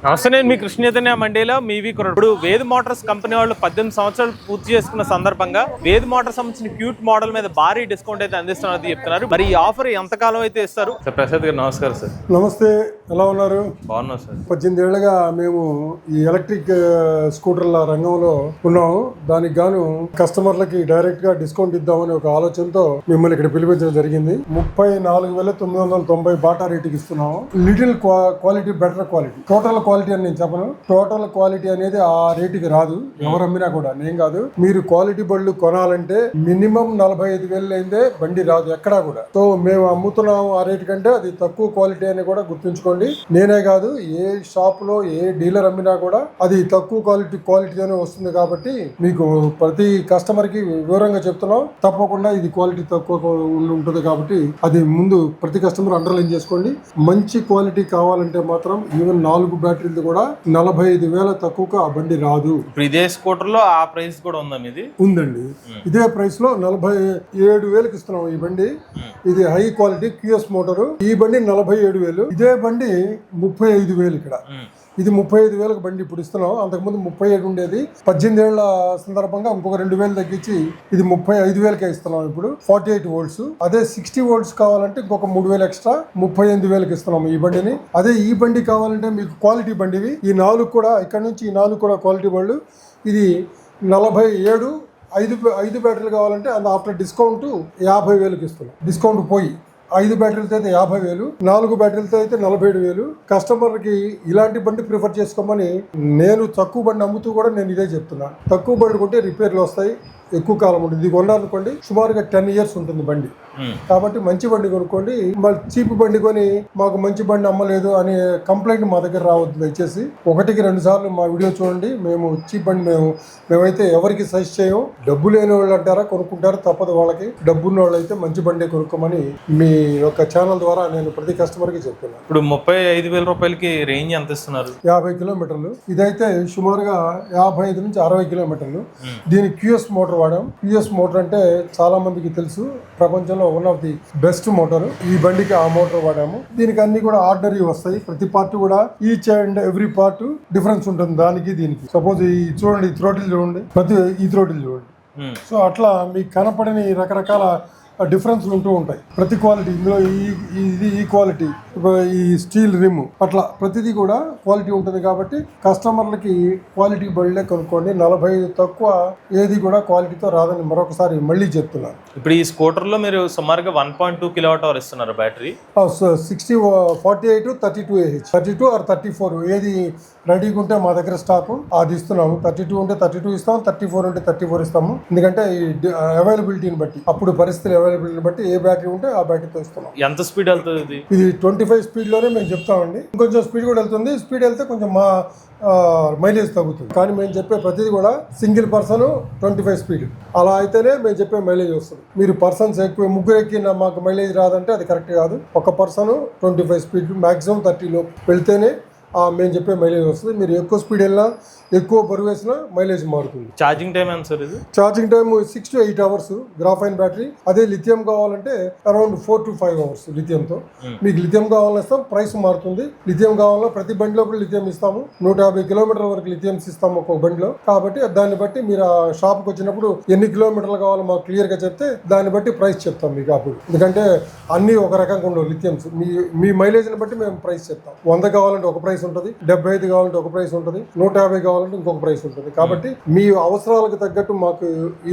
నమస్తే, నేను మీ కృష్ణ చైతన్య మండేలో మీవి కుర్రాడు. ఇప్పుడు వేద్ మోటార్స్ కంపెనీ వాళ్ళు 18 సంవత్సరాలు పూర్తి చేసుకున్న సందర్భంగా వేద్ మోటార్స్ సంబంధించిన క్యూట్ మోడల్ మీద భారీ డిస్కౌంట్ అయితే అందిస్తున్నారు చెప్తున్నారు. మరి ఈ ఆఫర్ ఎంతకాలం అయితే ఇస్తారు? సార్ ప్రసాద్ గారు నమస్కారం. సార్ నమస్తే, ఎలా ఉన్నారు? బాగున్నాం సార్. 18 ఏళ్లుగా మేము ఈ ఎలక్ట్రిక్ స్కూటర్ల రంగంలో ఉన్నాము. దానికి గాను కస్టమర్లకి డైరెక్ట్ గా డిస్కౌంట్ ఇద్దామని ఒక ఆలోచనతో మిమ్మల్ని ఇక్కడ పిలిపించడం జరిగింది. 34,990 బాటా రేటుకి ఇస్తున్నాము. Little quality, better quality. Total quality అని నేను చెప్పను. టోటల్ క్వాలిటీ అనేది ఆ రేటుకి రాదు, ఎవరు అమ్మినా కూడా. నేను కాదు, మీరు క్వాలిటీ బళ్ళు కొనాలంటే మినిమం 45,000 అయిందే బండి రాదు ఎక్కడా కూడా. సో మేము అమ్ముతున్నాము ఆ రేటు కంటే అది తక్కువ క్వాలిటీ అని కూడా గుర్తుంచుకోండి. నేనే కాదు, ఏ షాప్ లో ఏ డీలర్ అమ్మినా కూడా అది తక్కువ క్వాలిటీతోనే వస్తుంది. కాబట్టి మీకు ప్రతి కస్టమర్ కి వివరంగా చెప్తున్నాం. తప్పకుండా ఇది క్వాలిటీ తక్కువ ఉంటుంది కాబట్టి అది ముందు ప్రతి కస్టమర్ అండర్లైన్ చేసుకోండి. మంచి క్వాలిటీ కావాలంటే మాత్రం ఈవెన్ 4 బ్యాటరీలు కూడా 45,000 తక్కువగా ఆ బండి రాదు. ఇదే స్కూటర్ లో ఆ ప్రైస్ కూడా ఉందా? మీది ఉందండి. ఇదే ప్రైస్ లో 47,000కి ఇస్తున్నాం ఈ బండి. ఇది హై క్వాలిటీ క్యూఎస్ మోటారు. ఈ బండి 47,000. ఇదే బండి 35,000 ఇక్కడ. ఇది 35,000కి బండి ఇప్పుడు ఇస్తున్నాం. అంతకుముందు 37 ఉండేది. 18 ఏళ్ల సందర్భంగా ఇంకొక 2,000 తగ్గించి ఇది 35,000కే ఇస్తున్నాం ఇప్పుడు. 48 వోల్ట్స్. అదే 60 వోల్ట్స్ కావాలంటే ఇంకొక 3,000 ఎక్స్ట్రా 38,000కి ఇస్తున్నాం ఈ బండిని. అదే ఈ బండి కావాలంటే మీకు క్వాలిటీ బండివి ఈ 4 కూడా, ఇక్కడ నుంచి ఈ 4 కూడా క్వాలిటీ బళ్ళు. ఇది 47, 5 బ్యాటరీలు కావాలంటే అది ఆఫ్టర్ డిస్కౌంట్ 50,000కి ఇస్తున్నాం. డిస్కౌంట్ పోయి 5 బ్యాటరీలతో అయితే 50,000, 4 బ్యాటరీలతో అయితే 47,000. కస్టమర్కి ఇలాంటి బండి ప్రిఫర్ చేసుకోమని నేను తక్కువ బండి అమ్ముతూ కూడా నేను ఇదే చెప్తున్నా. తక్కువ బండి కొంటే రిపేర్లు వస్తాయి, ఎక్కువ కాలం ఉంటుంది. ఇది కొన్నారనుకోండి సుమారుగా 10 years ఉంటుంది బండి. కాబట్టి మంచి బండి కొనుక్కోండి. మళ్ళీ చీప్ బండి కొని మాకు మంచి బండి అమ్మలేదు అనే కంప్లైంట్ మా దగ్గర రావద్దు దయచేసి. 1-2 సార్లు మా వీడియో చూడండి. మేము చీప్ బండి మేమైతే ఎవరికి సజెస్ట్ చేయం. డబ్బు లేని వాళ్ళు అంటారా కొనుక్కుంటారు, తప్పదు వాళ్ళకి. డబ్బున్న వాళ్ళు అయితే మంచి బండి కొనుక్కోమని మీ యొక్క ఛానల్ ద్వారా నేను ప్రతి కస్టమర్ కి చెప్తున్నాను. ఇప్పుడు 35,000 రూపాయలకి రేంజ్ ఎంత ఇస్తున్నారు? 50 కిలోమీటర్లు. ఇదైతే సుమారుగా 55 నుంచి 60 కిలోమీటర్లు. దీని క్యూఎస్ మోటార్ వాడాం. క్యూఎస్ మోటార్ అంటే చాలా మందికి తెలుసు, ప్రపంచంలో one of the best motor. ఈ బండికి ఆ మోటార్ వాడాము. దీనికి అన్ని కూడా ఆర్డినరీ వస్తాయి. ప్రతి పార్ట్ కూడా each and every part difference ఉంటుంది దానికి దీనికి. సపోజ్ ఈ చూడండి, ఈ థ్రోటిల్ చూడండి, ఈ థ్రోటిల్ చూడండి. సో అట్లా మీకు కనపడని రకరకాల డిఫరెన్స్ ఉంటూ ఉంటాయి. ప్రతి క్వాలిటీ ఇందులో ఈ క్వాలిటీ, ఈ స్టీల్ రిమ్, అట్లా ప్రతిదీ కూడా క్వాలిటీ ఉంటుంది. కాబట్టి కస్టమర్లకి క్వాలిటీ బళ్ళే కొనుక్కోండి. 40 తక్కువ ఏది కూడా క్వాలిటీతో రాదని మరొకసారి మళ్ళీ చెప్తున్నాను. ఇప్పుడు ఈ స్కూటర్ లో మీరు సుమారుగా 1.2 kWh ఇస్తున్నారు బ్యాటరీ. 60, 48, 32Ah, 32 or 34 ఏది రెడీగా ఉంటే మా దగ్గర స్టాక్ అది ఇస్తున్నాము. 32 ఉంటే 32 ఇస్తాము, 34 ఉంటే 34 ఇస్తాము. ఎందుకంటే అవైలబిలిటీని బట్టి, అప్పుడు పరిస్థితులు అవైలబిలిటీని బట్టి ఏ బ్యాటరీ ఉంటే ఆ బ్యాటరీతో ఇస్తున్నాం. ఎంత స్పీడ్ వెళ్తుంది? ఇది 25 స్పీడ్ లోనే మేము చెప్తామండి. ఇంకొంచెం స్పీడ్ కూడా వెళ్తుంది. స్పీడ్ వెళ్తే కొంచెం మా మైలేజ్ తగ్గుతుంది. కానీ మేము చెప్పే ప్రతిదీ కూడా సింగిల్ పర్సన్ 25 స్పీడ్ అలా అయితేనే మేము చెప్పే మైలేజ్ వస్తుంది. మీరు పర్సన్స్ ఎక్కువ, ముగ్గురు ఎక్కిన మాకు మైలేజ్ రాదంటే అది కరెక్ట్ కాదు. ఒక పర్సన్ 25 స్పీడ్ మాక్సిమం 30 వెళ్తేనే మేము చెప్పే మైలేజ్ వస్తుంది. మీరు ఎక్కువ స్పీడ్ వెళ్ళినా, ఎక్కువ బరువు వేసినా మైలేజ్ మారుతుంది. ఛార్జింగ్ టైం ఎంత సార్ ఇది? Charging time 6 to 8 hours graphene battery. అదే లిథియం కావాలంటే అరౌండ్ 4 to 5 hours లిథియంతో. మీకు లిథియం కావాలని ఇస్తాం, ప్రైస్ మారుతుంది. లిథియం కావాలన్నా ప్రతి బండిలో కూడా లిథియం ఇస్తాము. 150 కిలోమీటర్ల వరకు లిథియం ఇస్తాము ఒక బండిలో. కాబట్టి దాన్ని బట్టి మీరు ఆ షాప్కి వచ్చినప్పుడు ఎన్ని కిలోమీటర్లు కావాలో మాకు క్లియర్ గా చెప్తే దాన్ని బట్టి ప్రైస్ చెప్తాం మీకు అప్పుడు. ఎందుకంటే అన్ని ఒక రకంగా ఉండవు లిథియమ్స్. మీ మైలేజ్ని బట్టి మేము ప్రైస్ చెప్తాం. 100 కావాలంటే ఒక ప్రైస్ ఉంటుంది, 75 కావాలంటే ఒక ప్రైస్ ఉంటుంది, 150 కావాలంటే ఇంకొక ప్రైస్ ఉంటుంది. కాబట్టి మీ అవసరాలకు తగ్గట్టు మాకు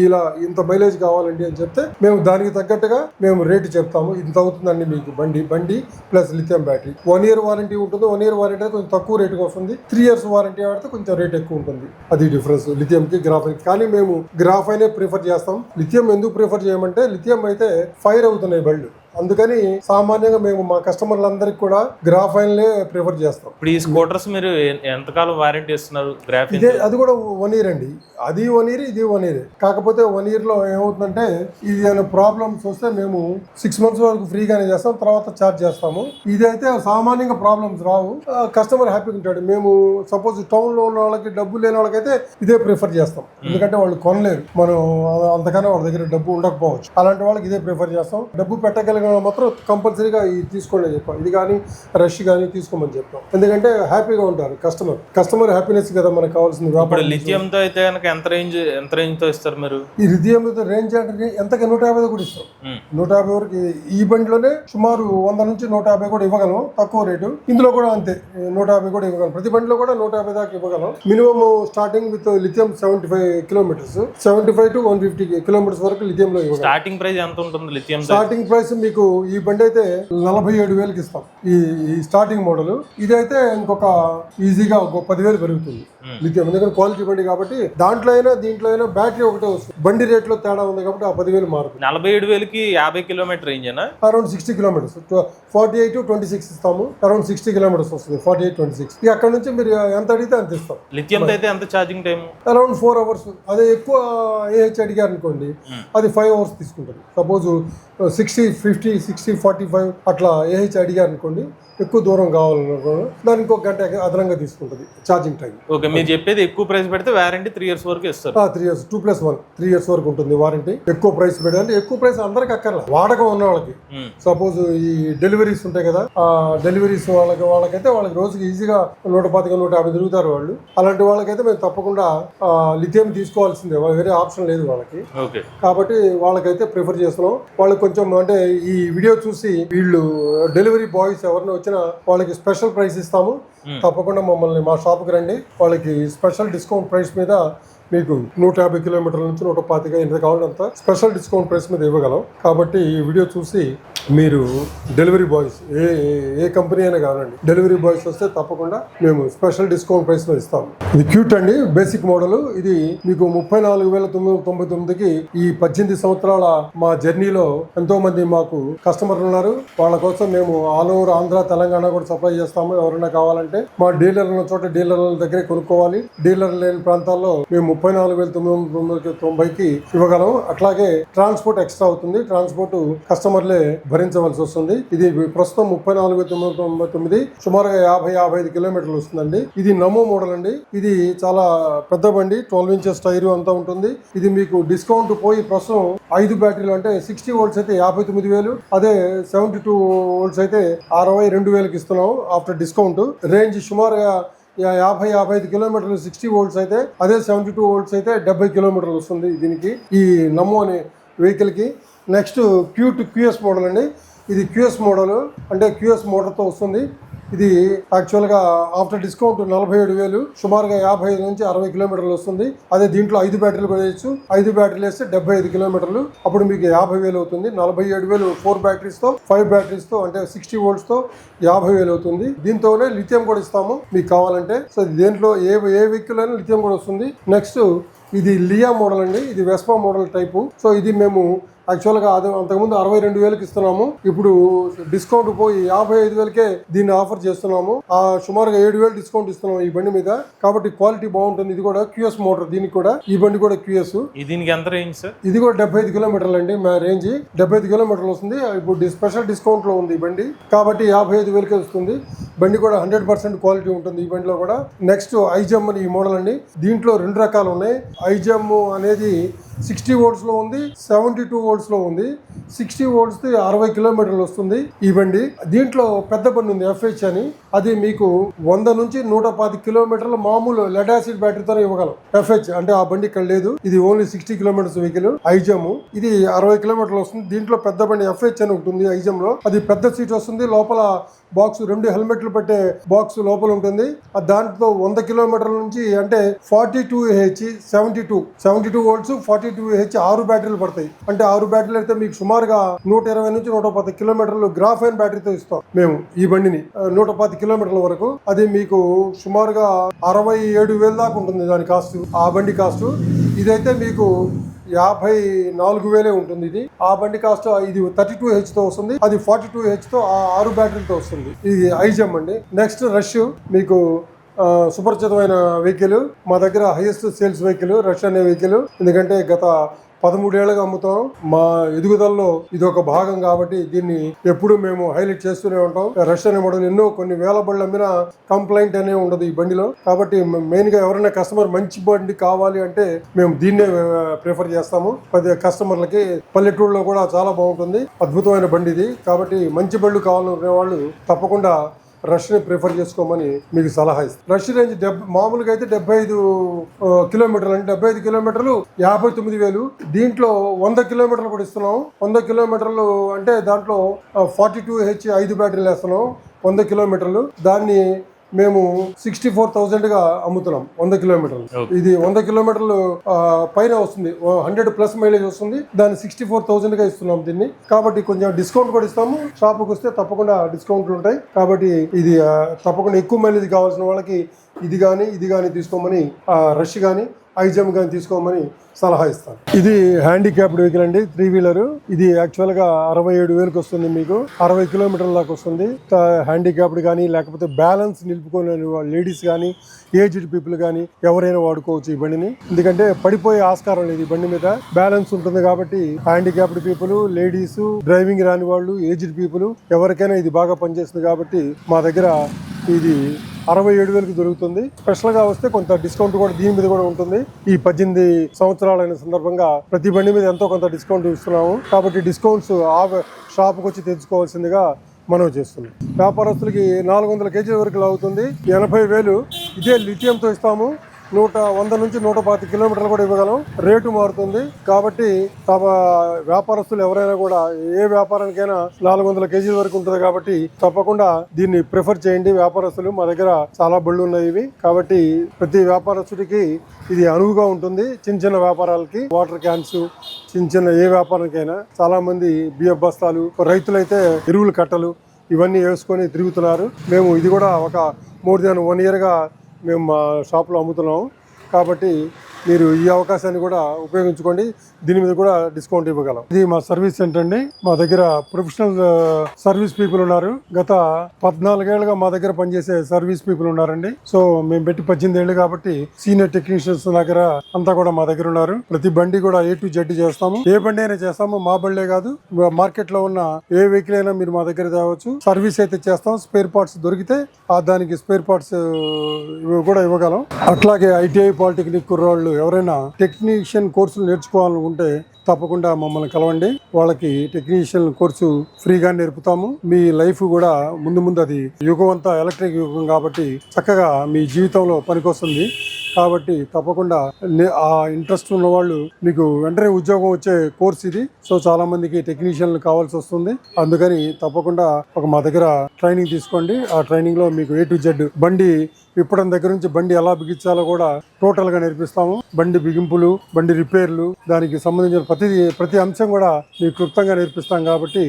ఇలా ఇంత మైలేజ్ కావాలండి అని చెప్తే మేము దానికి తగ్గట్టుగా మేము రేటు చెప్తాము. ఇంత అవుతుందండి మీకు బండి plus lithium battery. 1 year warranty ఉంటుంది. 1 year వారంటీ అయితే కొంచెం తక్కువ రేటుగా వస్తుంది. 3 years వారంటీ ఆడితే కొంచెం రేట్ ఎక్కువ ఉంటుంది. అది డిఫరెన్స్ లిథియం కి గ్రాఫైన్. కానీ మేము గ్రాఫైనే ప్రిఫర్ చేస్తాం. లిథియం ఎందుకు ప్రిఫర్ చేయమంటే లిథియం అయితే ఫైర్ అవుతున్నాయి బళ్ళు. అందుకని సామాన్యంగా మేము మా కస్టమర్లందరికీ కూడా గ్రాఫైన్లే ప్రిఫర్ చేస్తాం. ఇప్పుడు ఈ స్కూటర్స్ మీరు ఎంతకాలం వారంటీ ఇస్తున్నారు? ఇదే అది కూడా 1 year అండి. అది 1 year, ఇది 1 year. కాకపోతే 1 year లో ఏమవుతుందంటే ఇది ఏమైనా ప్రాబ్లమ్స్ వస్తే మేము 6 months వరకు ఫ్రీగానే చేస్తాం, తర్వాత ఛార్జ్ చేస్తాము. ఇదైతే సామాన్యంగా ప్రాబ్లమ్స్ రావు, కస్టమర్ హ్యాపీగా ఉంటాడు. మేము సపోజ్ టౌన్ లో ఉన్న వాళ్ళకి, డబ్బు లేని వాళ్ళకైతే ఇదే ప్రిఫర్ చేస్తాం. ఎందుకంటే వాళ్ళు కొనలేరు, మనం అంతకన్నా వాళ్ళ దగ్గర డబ్బు ఉండకపోవచ్చు. అలాంటి వాళ్ళకి ఇదే ప్రిఫర్ చేస్తాం. డబ్బు పెట్టగలిగిన తెలంగాణ మాత్రం కంపల్సరీగా ఇది తీసుకోండి అని చెప్పాం. ఇది కానీ రష్ కానీ తీసుకోమని చెప్పాం. ఎందుకంటే హ్యాపీగా ఉంటారు కస్టమర్ హ్యాపీనెస్ కదా మనకు కావాల్సింది. ఇప్పుడు లిథియం తో అయితే కనుక ఎంత రేంజ్ తో ఇస్తారు మీరు? ఈ లిథియం రేంజ్ అంటే ఎంతగా 150 కూడా ఇస్తాం. 150 వరకు ఈ బండిలోనే సుమారు 100 నుంచి 150 కూడా ఇవ్వగలం, తక్కువ రేటు. ఇందులో కూడా అంతే 150 కూడా ఇవ్వగలం. ప్రతి బండిలో కూడా 150 దాకా ఇవ్వగలం. Minimum starting with lithium 75 kilometres, 75 to 150 kilometres వరకు లిథియం లో ఇవ్వగలం. స్టార్టింగ్ ప్రైస్ ఎంత ఉంటుంది లిథియం? స్టార్టింగ్ ప్రైస్ మీకు ఈ బండి అయితే 47,000కి ఇస్తాం. ఈ స్టార్టింగ్ మోడల్. ఇదైతే ఇంకొక ఈజీగా ఒక 10,000 పెరుగుతుంది లిథియం. ఎందుకంటే క్వాలిటీ బండి కాబట్టి దీంట్లో అయినా బ్యాటరీ ఒకటే వస్తుంది. బండి రేట్ లో తేడా ఉంది కాబట్టి ఆ 10,000 మారుతుంది. 47,000కి 50 kilometre range around 60 kilometres, 48 to 26 ఇస్తాము. అరౌండ్ 60 కిలోమీటర్స్ వస్తుంది, 48-26. అక్కడ నుంచి మీరు ఎంత అడిగితే అంత ఇస్తాం. లిథియం అయితే ఎంత ఛార్జింగ్ టైం? Around 4 hours. అదే ఎక్కువ ఏహెచ్ అడిగారు అనుకోండి, అది 5 hours తీసుకుంటుంది. సపోజ్ 60, 50, 60, 45 అట్లా ఏహెచ్ అడిగారు అనుకోండి, ఎక్కువ దూరం కావాలనుకోండి, దానికి ఒక గంట అదనంగా తీసుకుంటుంది ఛార్జింగ్ టైం. ఓకే, మీరు చెప్పేది ఎక్కువ ప్రైస్ పెడితే వారంటీ 3 years వరకు ఇస్తారు. 3 years, 2+1 3 years వరకు ఉంటుంది వారంటీ. ఎక్కువ ప్రైస్ పెట్టి అంటే ఎక్కువ ప్రైస్ అందరికి అక్కర్లా, వాడకం ఉన్న వాళ్ళకి. సపోజ్ ఈ డెలివరీస్ ఉంటాయి కదా, ఆ డెలివరీస్ వాళ్ళకైతే వాళ్ళకి రోజుకి ఈజీగా 125, 150 తిరుగుతారు వాళ్ళు. అలాంటి వాళ్ళకైతే మేము తప్పకుండా లిథియం తీసుకోవాల్సిందే, వేరే ఆప్షన్ లేదు వాళ్ళకి. కాబట్టి వాళ్ళకైతే ప్రిఫర్ చేస్తున్నాం. వాళ్ళకి కొంచెం అంటే ఈ వీడియో చూసి వీళ్ళు డెలివరీ బాయ్స్ ఎవరిని వచ్చినా వాళ్ళకి స్పెషల్ ప్రైస్ ఇస్తాము. తప్పకుండా మమ్మల్ని మా షాప్కి రండి. వాళ్ళకి స్పెషల్ డిస్కౌంట్ ప్రైస్ మీద మీకు 150 కిలోమీటర్ల నుంచి 125 ఎంత కావాలంత స్పెషల్ డిస్కౌంట్ ప్రైస్ మీద ఇవ్వగలం. కాబట్టి ఈ వీడియో చూసి మీరు డెలివరీ బాయ్స్ ఏ కంపెనీ అయినా కావాలండి, డెలివరీ బాయ్స్ వస్తే తప్పకుండా మేము స్పెషల్ డిస్కౌంట్ ప్రైస్ లో ఇస్తాము. ఇది క్యూట్ అండి, బేసిక్ మోడల్. ఇది మీకు 34,999కి ఈ 18 సంవత్సరాల మా జర్నీలో ఎంతో మంది మాకు కస్టమర్లు ఉన్నారు. వాళ్ళ కోసం మేము ఆల్ ఓవర్ ఆంధ్ర, తెలంగాణ కూడా సప్లై చేస్తాము. ఎవరైనా కావాలంటే మా డీలర్ల చోట డీలర్ల దగ్గరే కొనుక్కోవాలి. డీలర్ లేని ప్రాంతాల్లో మేము 34,990కి ఇవ్వగలం. అట్లాగే ట్రాన్స్పోర్ట్ ఎక్స్ట్రా అవుతుంది, ట్రాన్స్పోర్ట్ కస్టమర్లే భరించవలసి వస్తుంది. ఇది ప్రస్తుతం 34,999, సుమారుగా 50-55 కిలోమీటర్లు వస్తుందండి. ఇది నమో మోడల్ అండి. ఇది చాలా పెద్ద బండి, 12 inches టైర్ అంతా ఉంటుంది. ఇది మీకు డిస్కౌంట్ పోయి ప్రస్తుతం 5 బ్యాటరీలు అంటే 60 volts అయితే 59,000, అదే 72 volts అయితే 62,000కి ఇస్తున్నాం ఆఫ్టర్ డిస్కౌంట్. రేంజ్ సుమారుగా 50-55 కిలోమీటర్లు 60 volts అయితే, అదే 72 volts అయితే 70 కిలోమీటర్లు వస్తుంది దీనికి, ఈ నమో అనే వెహికల్ కి. నెక్స్ట్ క్యూఎస్ మోడల్ అండి. ఇది క్యూఎస్ మోడల్ అంటే క్యూఎస్ మోటార్తో వస్తుంది. ఇది యాక్చువల్గా ఆఫ్టర్ డిస్కౌంట్ 47,000, సుమారుగా 55 నుంచి 60 కిలోమీటర్లు వస్తుంది. అదే దీంట్లో 5 బ్యాటరీలు కూడా వేయచ్చు. 5 బ్యాటరీలు వేస్తే 75 కిలోమీటర్లు, అప్పుడు మీకు 50,000 అవుతుంది. 47,000 4 బ్యాటరీస్తో, 5 బ్యాటరీస్తో అంటే 60 voltsతో 50,000 అవుతుంది. దీంతోనే లిథియం కూడా ఇస్తాము మీకు కావాలంటే. సో దేంట్లో ఏ వెహికల్ అయినా లిథియం కూడా వస్తుంది. నెక్స్ట్ ఇది లియా మోడల్ అండి. ఇది వెస్పా మోడల్ టైపు. సో ఇది మేము యాక్చువల్గా అంతకుముందు 62,000కి ఇస్తున్నాము. ఇప్పుడు డిస్కౌంట్ పోయి 55,000కే దీన్ని ఆఫర్ చేస్తున్నాము. సుమారుగా 7,000 డిస్కౌంట్ ఇస్తున్నాము ఈ బండి మీద. కాబట్టి క్వాలిటీ బాగుంటుంది. ఇది కూడా క్యూఎస్ మోటార్, దీనికి కూడా ఈ బండి కూడా క్యూఎస్. దీనికి ఎంత రేంజ్ సార్? ఇది కూడా 75 కిలోమీటర్లు అండి. మా రేంజ్ 75 కిలోమీటర్లు వస్తుంది. ఇప్పుడు స్పెషల్ డిస్కౌంట్ లో ఉంది ఈ బండి, కాబట్టి 55,000కే వస్తుంది. బండి కూడా 100% క్వాలిటీ ఉంటుంది ఈ బండిలో కూడా. నెక్స్ట్ ఐజమ్ అని ఈ మోడల్ అండి. దీంట్లో 2 రకాలు ఉన్నాయి. ఐజమ్ అనేది 60 volts లో ఉంది, 72 volts లో ఉంది. 60 volts 60 కిలోమీటర్లు వస్తుంది ఈ బండి. దీంట్లో పెద్ద బండి ఉంది FH అని, అది మీకు 100 నుంచి 110 కిలోమీటర్ల మామూలు లెడ్ యాసిడ్ బ్యాటరీతో ఇవ్వగలం. FH అంటే ఆ బండి ఇక్కడ లేదు, ఇది ఓన్లీ 60 కిలోమీటర్స్ వెహికల్ ఐజమ్. ఇది 60 కిలోమీటర్లు వస్తుంది. దీంట్లో పెద్ద బండి FH అని ఉంటుంది ఐజమ్ లో. అది పెద్ద సీట్ వస్తుంది, లోపల బాక్స్ 2 హెల్మెట్లు పెట్టే బాక్స్ లోపల ఉంటుంది. దాంట్లో 100 కిలోమీటర్ల నుంచి అంటే 42Ah 72 volts 42Ah 6 బ్యాటరీలు పడతాయి. అంటే 6 బ్యాటరీలు అయితే మీకు సుమారుగా 120 నుంచి 110 కిలోమీటర్లు గ్రాఫైన్ బ్యాటరీతో ఇస్తాం మేము ఈ బండిని, 110 కిలోమీటర్ల వరకు. అది మీకు సుమారుగా 67,000 దాకా ఉంటుంది దాని కాస్ట్, ఆ బండి కాస్ట్. ఇదైతే మీకు 54,000 ఉంటుంది. ఇది ఆ బండి కాస్ట్. ఇది 32H తో వస్తుంది, అది 42H తో 6 బ్యాటరీలతో వస్తుంది. ఇది ఐజమ్ అండి. నెక్స్ట్ రష్ మీకు సుపరిచితమైన వెహికల్, మా దగ్గర హైయెస్ట్ సేల్స్ వెహికల్ రష్ అనే వెహికల్. ఎందుకంటే గత 13 ఏళ్ళగా అమ్ముతాం. మా ఎదుగుదలలో ఇది ఒక భాగం కాబట్టి దీన్ని ఎప్పుడు మేము హైలైట్ చేస్తూనే ఉంటాం. రష్ అనే మోడల్ ఎన్నో కొన్ని వేల బండ్లు అమ్మినా కంప్లైంట్ అనే ఉండదు ఈ బండిలో. కాబట్టి మెయిన్ గా ఎవరైనా కస్టమర్ మంచి బండి కావాలి అంటే మేము దీన్నే ప్రిఫర్ చేస్తాము. కస్టమర్లకి పల్లెటూరులో కూడా చాలా బాగుంటుంది. అద్భుతమైన బండి ఇది. కాబట్టి మంచి బళ్ళు కావాలనుకునే వాళ్ళు తప్పకుండా రష్ ని ప్రిఫర్ చేసుకోమని మీకు సలహా ఇస్తాను. రష్ రేంజ్ మామూలుగా అయితే 75 కిలోమీటర్లు, అంటే 75 కిలోమీటర్లు 59,000. దీంట్లో 100 కిలోమీటర్లు కూడా ఇస్తున్నాం. 100 కిలోమీటర్లు అంటే దాంట్లో 42H 5 బ్యాటరీలు వేస్తున్నాం. 100 కిలోమీటర్లు దాన్ని మేము 64,000 గా అమ్ముతున్నాం. 100 కిలోమీటర్లు. ఇది 100 కిలోమీటర్లు పైన వస్తుంది, 100+ మైలేజ్ వస్తుంది. దాన్ని 64,000 గా ఇస్తున్నాం దీన్ని. కాబట్టి కొంచెం డిస్కౌంట్ కూడా ఇస్తాము. షాపుకి వస్తే తప్పకుండా డిస్కౌంట్లు ఉంటాయి. కాబట్టి ఇది తప్పకుండా ఎక్కువ మైలేజ్ కావాల్సిన వాళ్ళకి ఇది కానీ తీసుకోమని, రష్ కానీ ఐజమ్ కానీ తీసుకోమని సలహా ఇస్తాను. ఇది హ్యాండిక్యాప్డ్ వెహికల్ అండి, 3 వీలర్. ఇది యాక్చువల్ గా 67,000కి వస్తుంది. మీకు 60 కిలోమీటర్ల దాకా వస్తుంది. హ్యాండిక్యాప్డ్ కానీ లేకపోతే బ్యాలెన్స్ నిలుపుకోలేని లేడీస్ కానీ ఏజ్డ్ పీపుల్ కానీ ఎవరైనా వాడుకోవచ్చు ఈ బండిని. ఎందుకంటే పడిపోయే ఆస్కారం లేదు ఈ బండి మీద, బ్యాలెన్స్ ఉంటుంది కాబట్టి. హ్యాండిక్యాప్డ్ పీపుల్, లేడీస్, డ్రైవింగ్ రాని వాళ్ళు, ఏజ్డ్ పీపుల్ ఎవరికైనా ఇది బాగా పనిచేస్తుంది. కాబట్టి మా దగ్గర ఇది 67,000కి దొరుకుతుంది. స్పెషల్ గా వస్తే కొంత డిస్కౌంట్ కూడా దీని మీద కూడా ఉంటుంది. ఈ 18 సంవత్సరాలైన సందర్భంగా ప్రతి బండి మీద ఎంతో కొంత డిస్కౌంట్ ఇస్తున్నాము. కాబట్టి డిస్కౌంట్స్ షాప్కి వచ్చి తెచ్చుకోవాల్సిందిగా మనం చేస్తున్నాం. వ్యాపారస్తులకి 400 కేజీల వరకు అవుతుంది. 80,000 ఇదే లిథియంతో ఇస్తాము. 100 నుంచి 125 కిలోమీటర్లు కూడా ఇవ్వగలం. రేటు మారుతుంది. కాబట్టి వ్యాపారస్తులు ఎవరైనా కూడా ఏ వ్యాపారానికైనా 400 కేజీల వరకు ఉంటుంది. కాబట్టి తప్పకుండా దీన్ని ప్రిఫర్ చేయండి వ్యాపారస్తులు. మా దగ్గర చాలా బళ్ళు ఉన్నాయి ఇవి. కాబట్టి ప్రతి వ్యాపారస్తుడికి ఇది అనువుగా ఉంటుంది. చిన్న వ్యాపారాలకి, వాటర్ క్యాన్స్, చిన్న ఏ వ్యాపారానికైనా. చాలా మంది బియ్య బస్తాలు, రైతులైతే ఎరువులు కట్టలు ఇవన్నీ వేసుకొని తిరుగుతున్నారు. మేము ఇది కూడా ఒక మోర్ దాన్ 1 ఇయర్గా మేము మా షాప్లో అమ్ముతున్నాము. కాబట్టి మీరు ఈ అవకాశాన్ని కూడా ఉపయోగించుకోండి. దీని మీద కూడా డిస్కౌంట్ ఇవ్వగలం. ఇది మా సర్వీస్ సెంటర్ అండి. మా దగ్గర ప్రొఫెషనల్ సర్వీస్ పీపుల్ ఉన్నారు. గత 14 ఏళ్ళుగా మా దగ్గర పనిచేసే సర్వీస్ పీపుల్ ఉన్నారండి. సో మేము పెట్టి 18 ఏళ్ళు కాబట్టి సీనియర్ టెక్నీషియన్స్ దగ్గర అంతా కూడా మా దగ్గర ఉన్నారు. ప్రతి బండి కూడా A to Z చేస్తాము. ఏ బండి అయినా చేస్తాము. మా బండే కాదు, మార్కెట్ లో ఉన్న ఏ వెహికల్ అయినా మీరు మా దగ్గర తేవచ్చు. సర్వీస్ అయితే చేస్తాం. స్పేర్ పార్ట్స్ దొరికితే దానికి స్పేర్ పార్ట్స్ కూడా ఇవ్వగలం. అట్లాగే ITI పాలిటెక్నిక్ కుర్రాళ్ళు ఎవరైనా టెక్నీషియన్ కోర్సులు నేర్చుకోవాలనుకుంటే తప్పకుండా మమ్మల్ని కలవండి. వాళ్ళకి టెక్నీషియన్ కోర్సు ఫ్రీగా నేర్పుతాము. మీ లైఫ్ కూడా ముందు అది యుగం అంతా ఎలక్ట్రిక్ యుగం కాబట్టి చక్కగా మీ జీవితంలో పనికొస్తుంది. కాబట్టి తప్పకుండా ఆ ఇంట్రెస్ట్ ఉన్న వాళ్ళు మీకు వెంటనే ఉద్యోగం వచ్చే కోర్స్ ఇది. సో చాలా మందికి టెక్నీషియన్లు కావాల్సి వస్తుంది. అందుకని తప్పకుండా మా దగ్గర ట్రైనింగ్ తీసుకోండి. ఆ ట్రైనింగ్ లో మీకు A to Z బండి విప్పడం దగ్గర నుంచి బండి ఎలా బిగించాలో కూడా టోటల్ గా నేర్పిస్తాము. బండి బిగింపులు, బండి రిపేర్లు, దానికి సంబంధించిన ప్రతి అంశం కూడా మీకు క్లుప్తంగా నేర్పిస్తాం. కాబట్టి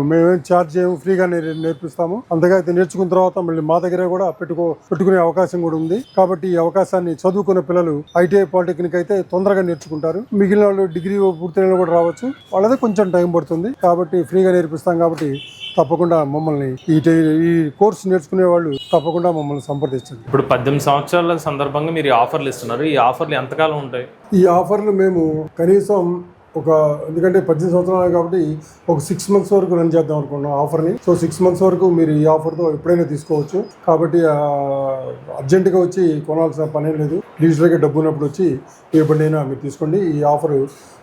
మేమేం ఛార్జ్ చేయము, ఫ్రీగా నేర్పిస్తాము. అంతగా అయితే నేర్చుకున్న తర్వాత మళ్ళీ మా దగ్గర కూడా పెట్టుకునే అవకాశం కూడా ఉంది. కాబట్టి ఈ అవకాశాన్ని చదువుకున్న పిల్లలు ITI పాలిటెక్నిక్ అయితే తొందరగా నేర్చుకుంటారు. మిగిలిన వాళ్ళు డిగ్రీ పూర్తయిన కూడా రావచ్చు. వాళ్ళదే కొంచెం టైం పడుతుంది. కాబట్టి ఫ్రీగా నేర్పిస్తాం. కాబట్టి తప్పకుండా మమ్మల్ని ఈ కోర్సు నేర్చుకునే వాళ్ళు తప్పకుండా మమ్మల్ని సంప్రదించండి. ఇప్పుడు 18 సంవత్సరాల సందర్భంగా మీరు ఈ ఆఫర్లు ఇస్తున్నారు. ఈ ఆఫర్లు ఎంతకాలం ఉంటాయి? ఈ ఆఫర్లు మేము కనీసం ఎందుకంటే 18 సంవత్సరాలు కాబట్టి ఒక 6 months వరకు రన్ చేద్దాం అనుకున్నాం ఆఫర్ని. సో 6 months వరకు మీరు ఈ ఆఫర్తో ఎప్పుడైనా తీసుకోవచ్చు. కాబట్టి అర్జెంటుగా వచ్చి కొనాల్సిన పని లేదు. లీజర్గా డబ్బు ఉన్నప్పుడు వచ్చి ఏ బండి అయినా మీరు తీసుకోండి. ఈ ఆఫర్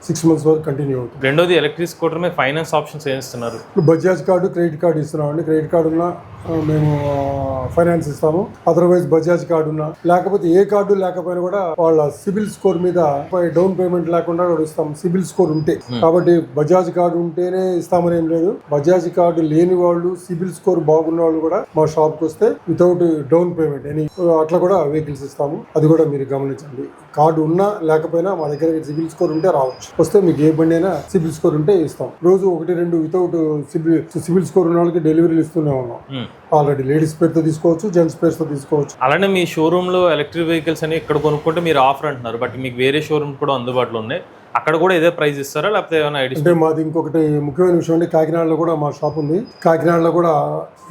6 months వరకు కంటిన్యూ అవుతుంది. రెండోది, ఎలక్ట్రిక్ స్కూటర్ మీద ఫైనాన్స్ ఆప్షన్స్ ఏం ఇస్తున్నారు? బజాజ్ కార్డు, క్రెడిట్ కార్డు ఇస్తున్నామండి. క్రెడిట్ కార్డు ఉన్నా మేము ఫైనాన్స్ ఇస్తాము. అదర్వైజ్ బజాజ్ కార్డు ఉన్నా, లేకపోతే ఏ కార్డు లేకపోయినా కూడా వాళ్ళ సిబిల్ స్కోర్ మీద డౌన్ పేమెంట్ లేకుండా కూడా ఇస్తాము, సిబిల్ స్కోర్ ఉంటే. కాబట్టి బజాజ్ కార్డు ఉంటేనే ఇస్తామని ఏం లేదు. బజాజ్ కార్డు లేని వాళ్ళు, సిబిల్ స్కోర్ బాగున్న వాళ్ళు కూడా మా షాప్ కి వస్తే వితౌట్ డౌన్ పేమెంట్ అట్లా కూడా వెహికల్స్ ఇస్తాము. అది కూడా మీరు గమనించండి. కార్డు ఉన్నా లేకపోయినా మా దగ్గర సిబిల్ స్కోర్ ఉంటే రావచ్చు. వస్తే మీకు ఏ బండి అయినా సిబిల్ స్కోర్ ఉంటే ఇస్తాం. రోజు 1-2 వితౌట్ సిబిల్ స్కోర్ ఉన్న వాళ్ళకి డెలివరీలు ఇస్తూనే ఉన్నాం. ఆల్రెడీ లేడీస్ పేరుతో తీసుకోవచ్చు, జెంట్స్ పేరుతో తీసుకోవచ్చు. అలానే మీ షోరూమ్ లో ఎలక్ట్రిక్ వెహికల్స్ అని ఇక్కడ కొనుక్కుంటే మీరు ఆఫర్ అంటున్నారు, బట్ మీకు వేరే షోరూమ్ కూడా అందుబాటులో ఉన్నాయి. అక్కడ కూడా ఇదే ప్రైస్ ఇస్తారా లేకపోతే ఏమైనా ఎడిషన్? అంటే మాది ఇంకొకటి ముఖ్యమైన విషయం అండి, కాకినాడలో కూడా మా షాప్ ఉంది. కాకినాడలో కూడా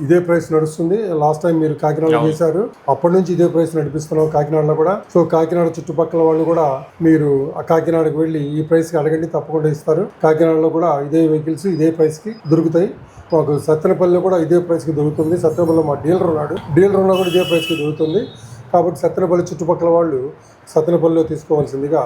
ఇదే ప్రైస్ నడుస్తుంది. లాస్ట్ టైం మీరు కాకినాడలో చేశారు, అప్పటి నుంచి ఇదే ప్రైస్ నడిపిస్తున్నాం కాకినాడలో కూడా. సో కాకినాడ చుట్టుపక్కల వాళ్ళు కూడా మీరు ఆ కాకినాడకు వెళ్ళి ఈ ప్రైస్ కి అడగండి, తప్పకుండా ఇస్తారు. కాకినాడలో కూడా ఇదే వెహికల్స్ ఇదే ప్రైస్ కి దొరుకుతాయి. మాకు సత్తెనపల్లిలో కూడా ఇదే ప్రైస్ కి దొరుకుతుంది. సత్తెనపల్లిలో మా డీలర్ ఉన్నాడు, డీలర్ ఉన్నా కూడా ఇదే ప్రైస్ కి దొరుకుతుంది. కాబట్టి సత్తెనపల్లి చుట్టుపక్కల వాళ్ళు సత్తెనపల్లిలో తీసుకోవాల్సిందిగా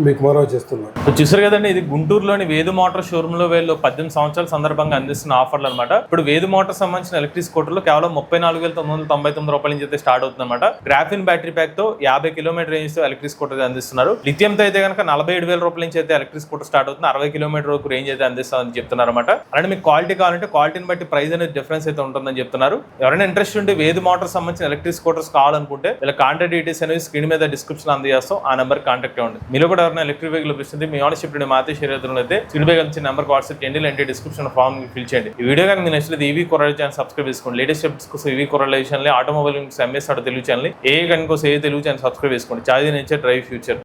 మీకు మనవి చేస్తున్నాను. చూసారు కదండి, ఇది గుంటూరులోని వేదు మోటార్ షోరూమ్ లో వీళ్ళు 18 సంవత్సరాల సందర్భంగా అందిస్తున్న ఆఫర్లు అనమాట. ఇప్పుడు వేదు మోటార్ సంబంధించిన ఎలక్ట్రిక్ స్కూటర్లు కేవలం 34,999 రూపాయల నుంచి అయితే స్టార్ట్ అవుతుంది అనమాట. గ్రాఫిన్ బ్యాటరీ ప్యాక్ తో 50 కిలోమీటర్ రేంజ్ తో ఎలక్ట్రిక్ స్కూటర్ అందిస్తున్నారు. లిథియం తో అయితే కనుక 47,000 రూపాయల నుంచి అయితే ఎలక్ట్రిక్ స్కూటర్ స్టార్ట్ అవుతుంది. 60 కిలోమీటర్ వరకు రేంజ్ అయితే అందిస్తామని చెప్తున్నారు అనమాట. అలానే మీకు క్వాలిటీ కావాలంటే క్వాలిటీని బట్టి ప్రైస్ అనేది డిఫరెన్స్ అయితే ఉంటుందని చెప్తున్నారు. ఎవరైనా ఇంట్రెస్ట్ ఉంటే వేదు మోటార్ సంబంధించిన ఎలక్ట్రిక్ స్కూటర్స్ కావాలనుకుంటే వీళ్ళ కాంటాక్ట్ డీటెయిల్స్ అనేవి స్క్రీన్ మీద డిస్క్రిప్షన్ అందజేస్తాం. ఆ నెంబర్ కాంటాక్ట్ అవ్వండి. మీరు కూడా ఎవరైనా ఎలక్ట్రిక్ వెహికల్ మీ ఓనర్షిప్ మాతే శరీరంలో అయితే సిడిబై కలిసి నెంబర్ వాట్సాప్ చేయండి, లేదంటే డిస్క్రిప్షన్ ఫామ్ ఫిల్ చేయండి. ఈ వీడియో కానీ మీకు నచ్చితే ఈవీ కొరల్ ఛానల్ సబ్స్క్రైబ్ చేసుకోండి. లేటెస్ట్ అప్డేట్స్ కోసం EV Coral channel, automobile MS Telugu channel, ఏ కనుక తెలుగు ఛానల్ సబ్స్క్రైబ్ చేసుకోండి. Charge nature drive future.